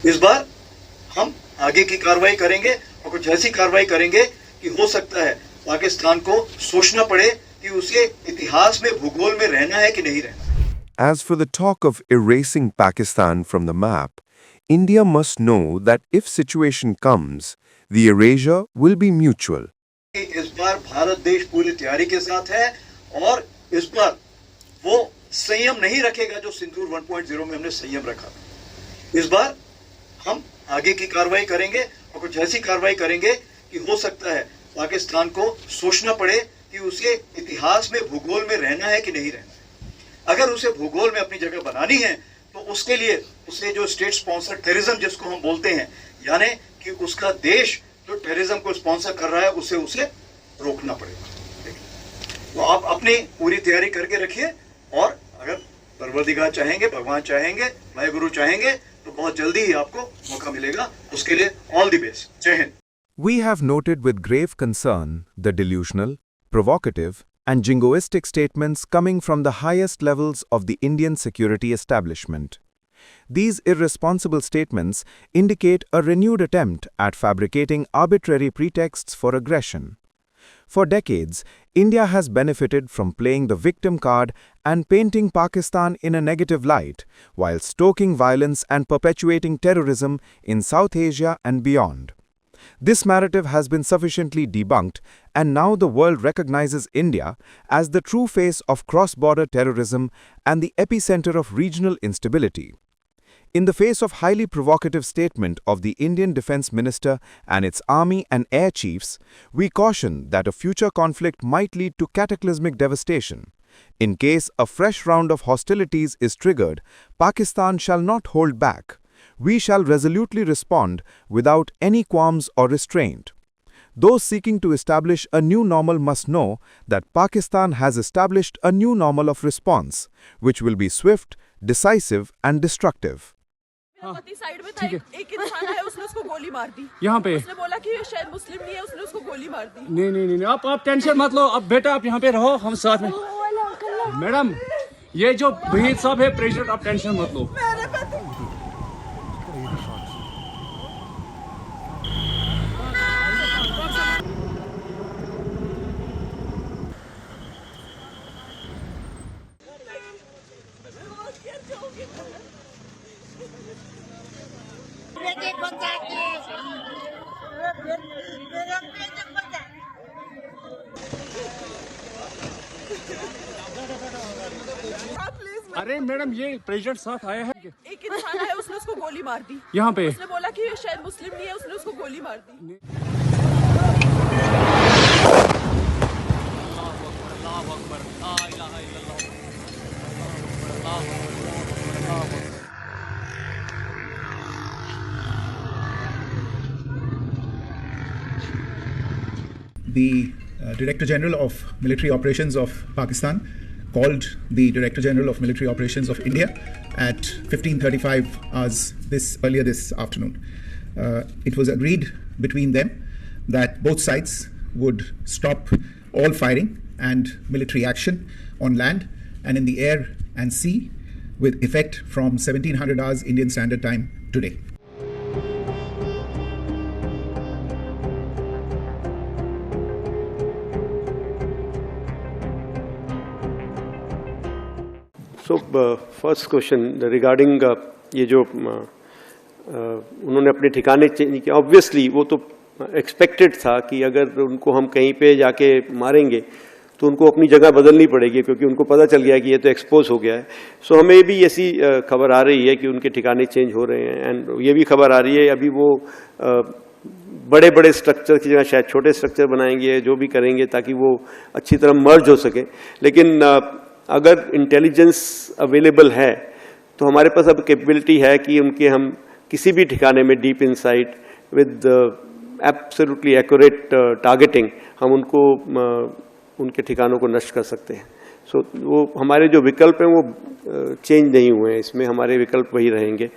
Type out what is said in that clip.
इस बार हम आगे की कार्रवाई करेंगे और कुछ ऐसी कार्रवाई करेंगे कि हो सकता है पाकिस्तान को सोचना पड़े कि उसे इतिहास में भूगोल में रहना है कि नहीं रहना। As for the talk of erasing Pakistan from the map, India must know that if situation comes, the erasure will be mutual. इस बार भारत देश पूरी तैयारी के साथ है और इस बार वो संयम नहीं रखेगा जो सिंदूर 1.0 में हमने संयम रखा। इस बार हम आगे की कार्रवाई करेंगे और कुछ ऐसी कार्रवाई करेंगे कि हो सकता है पाकिस्तान को सोचना पड़े कि उसे इतिहास में भूगोल में रहना है कि नहीं रहना है। अगर उसे भूगोल में अपनी जगह बनानी है तो उसके लिए उसे जो स्टेट स्पॉन्सर टेररिज्म जिसको हम बोलते हैं, यानी कि उसका देश जो टेररिज्म को स्पॉन्सर कर रहा है उसे रोकना पड़ेगा। तो आप अपनी पूरी तैयारी करके रखिए और अगर परवरदिगार चाहेंगे, भगवान चाहेंगे, वाहेगुरु चाहेंगे तो बहुत जल्दी ही आपको मौका मिलेगा। उसके लिए ऑल द बेस्ट। जय Hind. We have noted with grave concern the delusional, provocative, and jingoistic statements coming from the highest levels of the Indian security establishment. These irresponsible statements indicate a renewed attempt at fabricating arbitrary pretexts for aggression. For decades, India has benefited from playing the victim card and painting Pakistan in a negative light, while stoking violence and perpetuating terrorism in South Asia and beyond. This narrative has been sufficiently debunked, and now the world recognizes India as the true face of cross-border terrorism and the epicenter of regional instability. In the face of highly provocative statement of the Indian Defence Minister and its army and air chiefs, we caution that a future conflict might lead to cataclysmic devastation. In case a fresh round of hostilities is triggered, Pakistan shall not hold back. We shall resolutely respond without any qualms or restraint. Those seeking to establish a new normal must know that Pakistan has established a new normal of response, which will be swift, decisive and destructive. Side में था एक इंसान है, उसने उसको गोली मार दी। यहाँ पे उसने बोला कि शायद मुस्लिम नहीं है, उसने उसको गोली मार दी। नहीं आप टेंशन मत लो। अब बेटा आप यहाँ पे रहो, हम साथ में। मैडम ये जो वहीद साहब है प्रेसिडेंट, आप टेंशन मत लो। अरे मैडम ये प्रेसिडेंट साथ आया है। एक इंसान है, उसने उसको गोली मार दी। यहाँ पे उसने बोला कि शायद मुस्लिम नहीं है, उसने उसको गोली मार दी। The Director General of Military Operations of Pakistan called the Director General of Military Operations of India at 15:35 hours earlier this afternoon. It was agreed between them that both sides would stop all firing and military action on land and in the air and sea with effect from 1700 hours Indian Standard Time today. So first question regarding ये जो उन्होंने अपने ठिकाने change किया, obviously वो तो expected था कि अगर उनको हम कहीं पे जाके मारेंगे तो उनको अपनी जगह बदलनी पड़ेगी, क्योंकि उनको पता चल गया कि ये तो एक्सपोज हो गया है। सो हमें भी ऐसी खबर आ रही है कि उनके ठिकाने चेंज हो रहे हैं, एंड ये भी खबर आ रही है अभी वो बड़े बड़े स्ट्रक्चर की जगह शायद छोटे स्ट्रक्चर बनाएंगे, जो भी करेंगे ताकि वो अच्छी तरह मर्ज हो सके। लेकिन अगर इंटेलिजेंस अवेलेबल है तो हमारे पास अब कैपेबिलिटी है कि उनके हम किसी भी ठिकाने में deep insight with absolutely accurate targeting हम उनको उनके ठिकानों को नष्ट कर सकते हैं। सो वो हमारे जो विकल्प हैं वो चेंज नहीं हुए हैं, इसमें हमारे विकल्प वही रहेंगे।